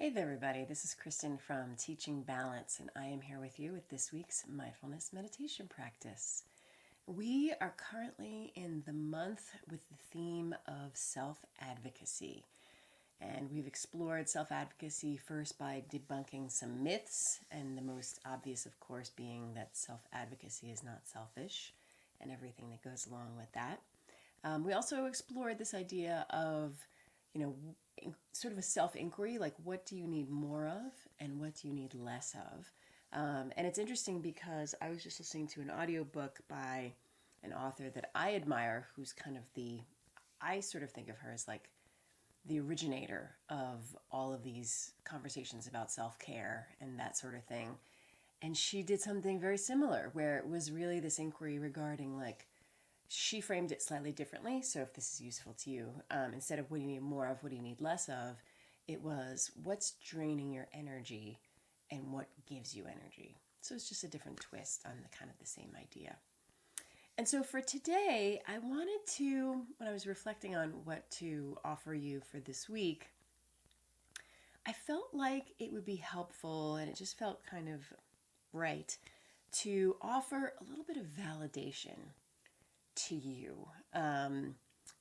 Hey there, everybody. This is Kristin from Teaching Balance, and I am here with you with this week's mindfulness meditation practice. We are currently in the month with the theme of self-advocacy, and we've explored self-advocacy first by debunking some myths, and the most obvious, of course, being that self-advocacy is not selfish and everything that goes along with that. We also explored this idea of, sort of a self-inquiry, like what do you need more of and what do you need less of? And it's interesting because I was just listening to an audiobook by an author that I admire, who's kind of I sort of think of her as like the originator of all of these conversations about self-care and that sort of thing. And she did something very similar where it was really this inquiry regarding like, she framed it slightly differently. So if this is useful to you, instead of what do you need more of, what do you need less of, it was what's draining your energy and what gives you energy. So it's just a different twist on the kind of the same idea. And so for today, I wanted to, when I was reflecting on what to offer you for this week, I felt like it would be helpful, and it just felt kind of right, to offer a little bit of validation to you.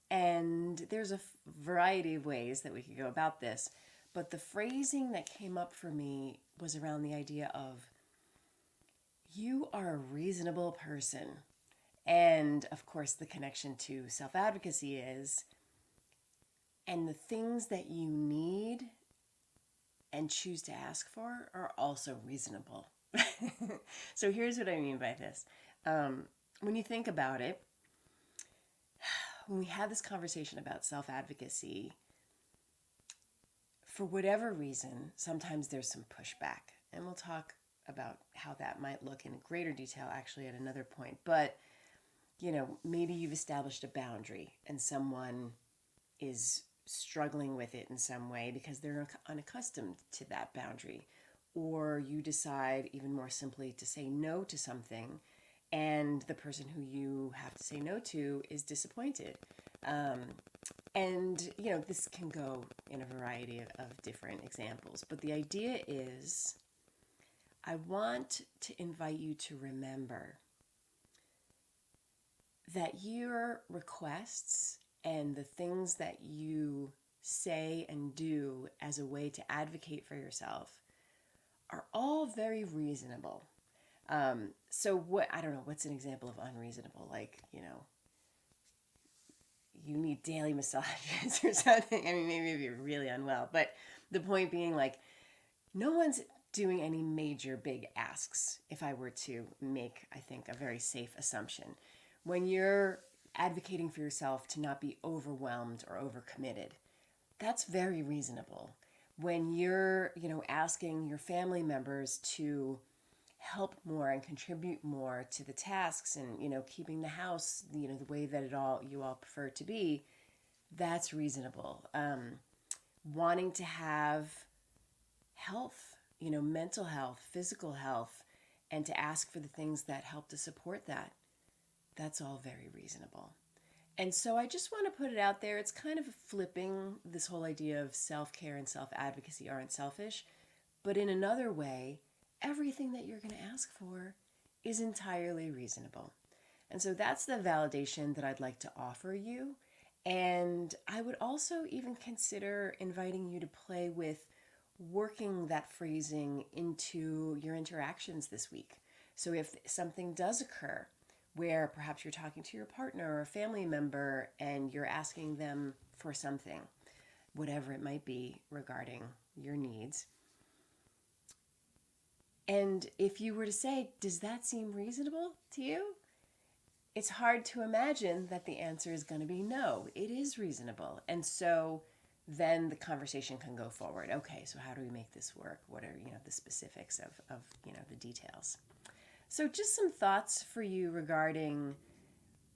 And there's a variety of ways that we could go about this, but the phrasing that came up for me was around the idea of you are a reasonable person. And of course, the connection to self-advocacy is, and the things that you need and choose to ask for are also reasonable. So here's what I mean by this. When you think about it, when we have this conversation about self-advocacy, for whatever reason, sometimes there's some pushback. And we'll talk about how that might look in greater detail actually at another point. But, maybe you've established a boundary and someone is struggling with it in some way because they're unaccustomed to that boundary. Or you decide even more simply to say no to something, and the person who you have to say no to is disappointed. And, this can go in a variety of different examples. But the idea is, I want to invite you to remember that your requests and the things that you say and do as a way to advocate for yourself are all very reasonable. So I don't know, what's an example of unreasonable? Like, you need daily massages or something. I mean, maybe if you're really unwell, but the point being like, no one's doing any major big asks, if I were to make, I think, a very safe assumption. When you're advocating for yourself to not be overwhelmed or overcommitted, that's very reasonable. When you're, asking your family members to help more and contribute more to the tasks and, keeping the house, the way that you all prefer it to be, that's reasonable. Wanting to have health, mental health, physical health, and to ask for the things that help to support that, that's all very reasonable. And so I just want to put it out there. It's kind of flipping this whole idea of self-care and self-advocacy aren't selfish, but in another way, everything that you're going to ask for is entirely reasonable. And so that's the validation that I'd like to offer you. And I would also even consider inviting you to play with working that phrasing into your interactions this week. So if something does occur where perhaps you're talking to your partner or a family member and you're asking them for something, whatever it might be regarding your needs, and if you were to say, does that seem reasonable to you? It's hard to imagine that the answer is going to be no, it is reasonable. And so then the conversation can go forward. Okay, so how do we make this work? What are, the specifics of the details? So just some thoughts for you regarding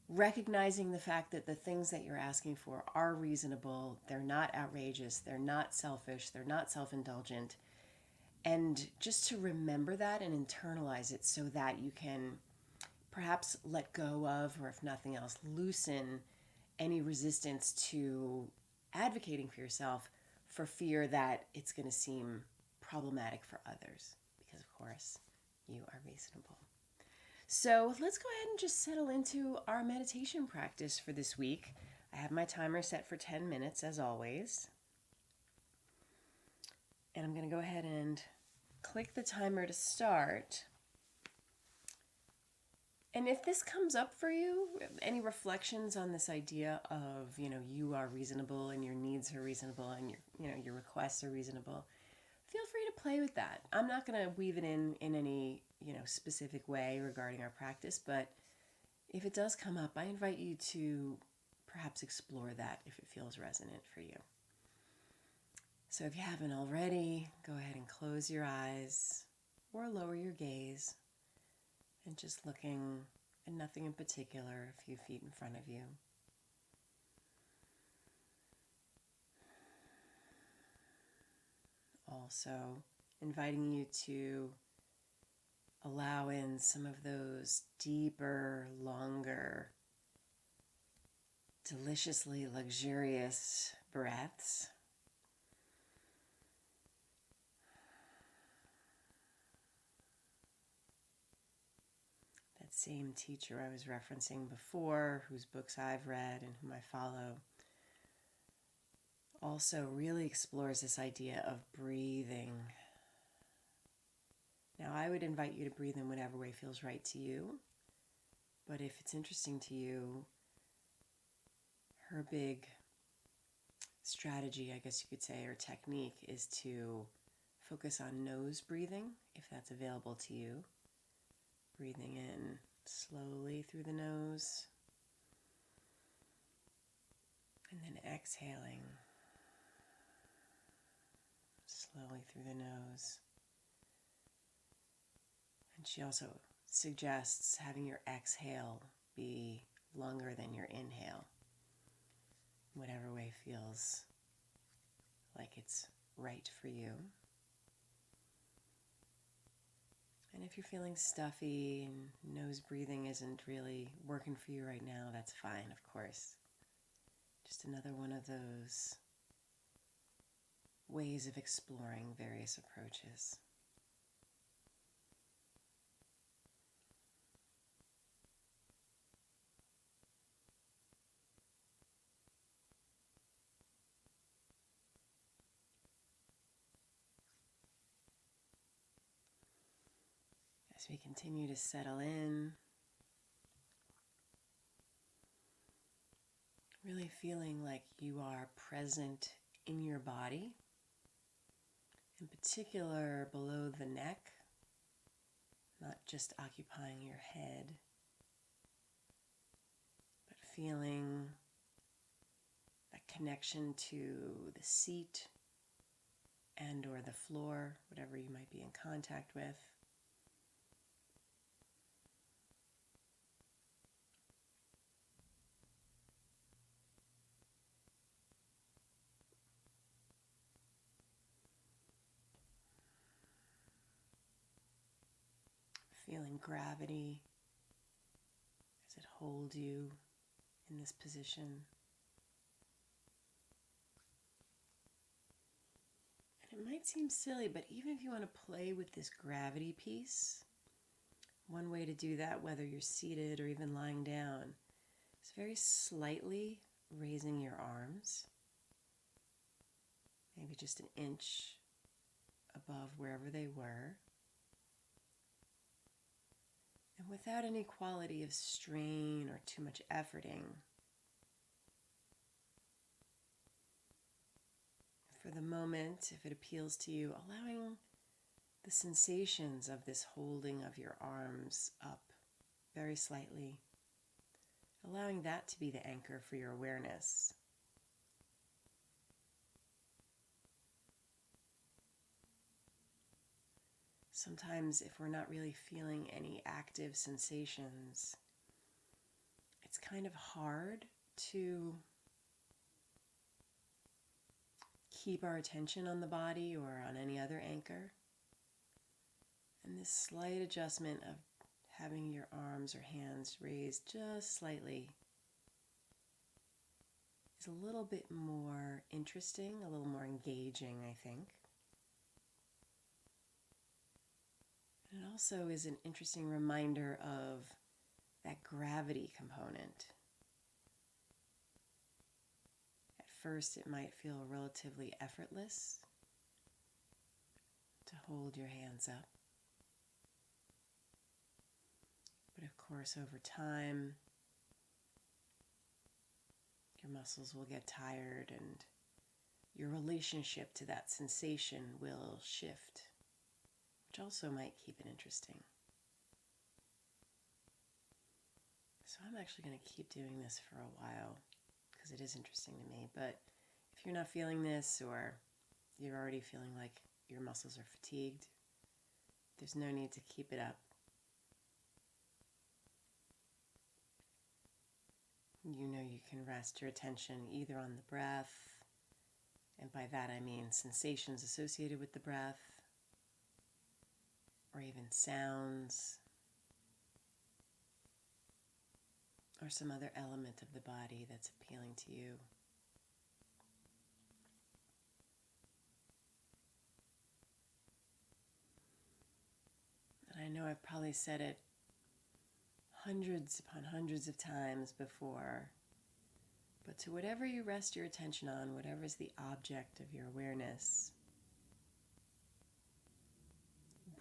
recognizing the fact that the things that you're asking for are reasonable. They're not outrageous. They're not selfish. They're not self-indulgent. And just to remember that and internalize it so that you can perhaps let go of, or if nothing else, loosen any resistance to advocating for yourself for fear that it's going to seem problematic for others, because of course you are reasonable. So let's go ahead and just settle into our meditation practice for this week. I have my timer set for 10 minutes as always. And I'm going to go ahead and click the timer to start. And if this comes up for you, any reflections on this idea of, you are reasonable and your needs are reasonable and your requests are reasonable, feel free to play with that. I'm not going to weave it in any, specific way regarding our practice, but if it does come up, I invite you to perhaps explore that if it feels resonant for you. So if you haven't already, go ahead and close your eyes or lower your gaze and just looking at nothing in particular, a few feet in front of you. Also, inviting you to allow in some of those deeper, longer, deliciously luxurious breaths. That same teacher I was referencing before, whose books I've read and whom I follow, also really explores this idea of breathing. Now, I would invite you to breathe in whatever way feels right to you. But if it's interesting to you, her big strategy, I guess you could say, or technique, is to focus on nose breathing, if that's available to you. Breathing in slowly through the nose, and then exhaling slowly through the nose. And she also suggests having your exhale be longer than your inhale, whatever way feels like it's right for you. And if you're feeling stuffy and nose breathing isn't really working for you right now, that's fine, of course. Just another one of those ways of exploring various approaches. As we continue to settle in, really feeling like you are present in your body, in particular below the neck, not just occupying your head, but feeling that connection to the seat and or the floor, whatever you might be in contact with. Feeling gravity as it holds you in this position. And it might seem silly, but even if you want to play with this gravity piece, one way to do that, whether you're seated or even lying down, is very slightly raising your arms, maybe just an inch above wherever they were. And without any quality of strain or too much efforting. For the moment, if it appeals to you, allowing the sensations of this holding of your arms up very slightly, allowing that to be the anchor for your awareness. Sometimes if we're not really feeling any active sensations, it's kind of hard to keep our attention on the body or on any other anchor. And this slight adjustment of having your arms or hands raised just slightly is a little bit more interesting, a little more engaging, I think. And it also is an interesting reminder of that gravity component. At first, it might feel relatively effortless to hold your hands up. But of course, over time, your muscles will get tired and your relationship to that sensation will shift, which also might keep it interesting. So I'm actually going to keep doing this for a while because it is interesting to me. But if you're not feeling this, or you're already feeling like your muscles are fatigued, there's no need to keep it up. You know you can rest your attention either on the breath, and by that I mean sensations associated with the breath, or even sounds, or some other element of the body that's appealing to you. And I know I've probably said it hundreds upon hundreds of times before, but to whatever you rest your attention on, whatever is the object of your awareness,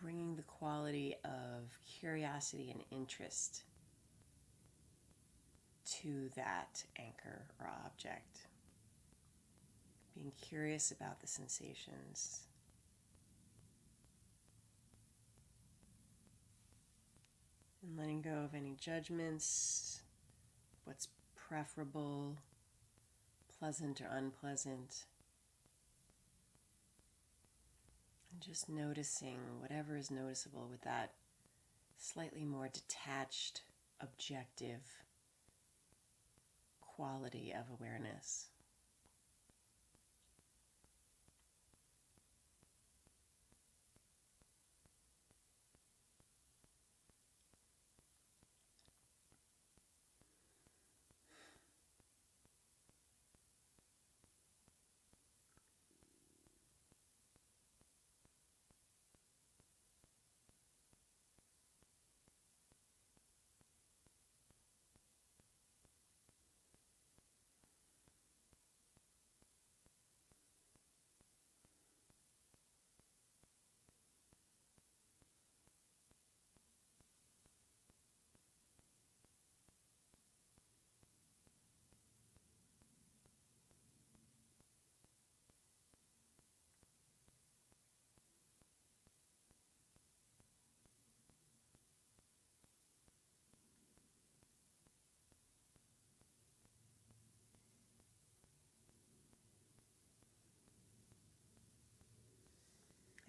bringing the quality of curiosity and interest to that anchor or object. Being curious about the sensations. And letting go of any judgments, what's preferable, pleasant or unpleasant. And just noticing whatever is noticeable with that slightly more detached, objective quality of awareness.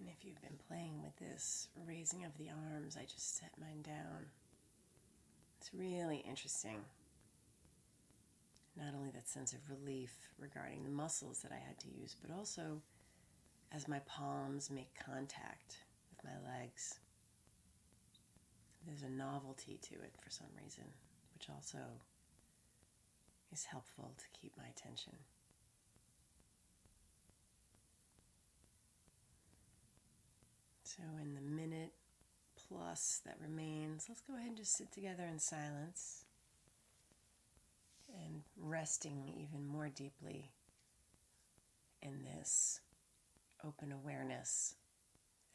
And if you've been playing with this raising of the arms, I just set mine down. It's really interesting. Not only that sense of relief regarding the muscles that I had to use, but also as my palms make contact with my legs. There's a novelty to it for some reason, which also is helpful to keep my attention. So in the minute plus that remains, let's go ahead and just sit together in silence and resting even more deeply in this open awareness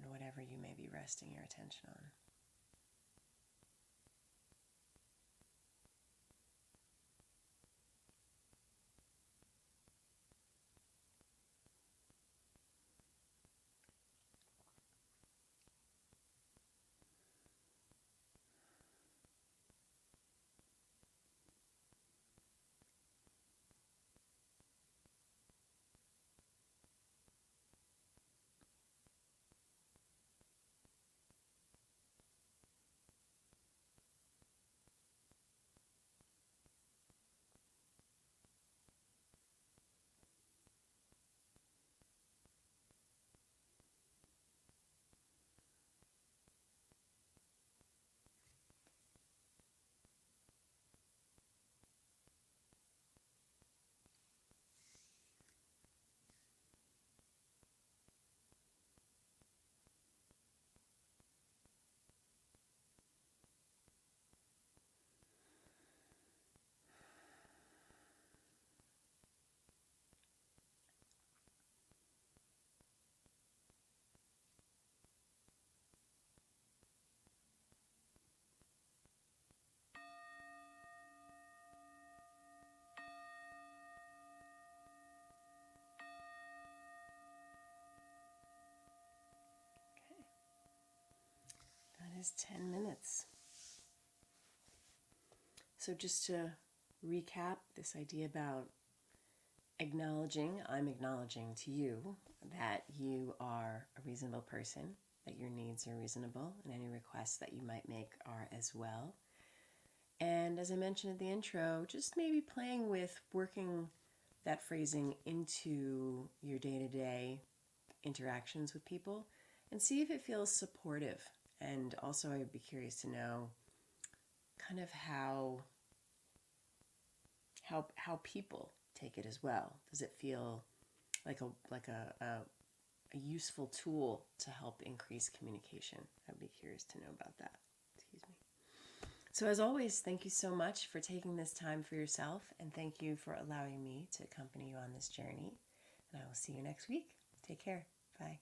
and whatever you may be resting your attention on. is 10 minutes. So just to recap this idea about I'm acknowledging to you that you are a reasonable person, that your needs are reasonable, and any requests that you might make are as well. And as I mentioned at the intro, just maybe playing with working that phrasing into your day-to-day interactions with people and see if it feels supportive. And also I would be curious to know kind of how people take it as well. Does it feel like a useful tool to help increase communication? I'd be curious to know about that. Excuse me. So as always, thank you so much for taking this time for yourself, and thank you for allowing me to accompany you on this journey. And I will see you next week. Take care. Bye.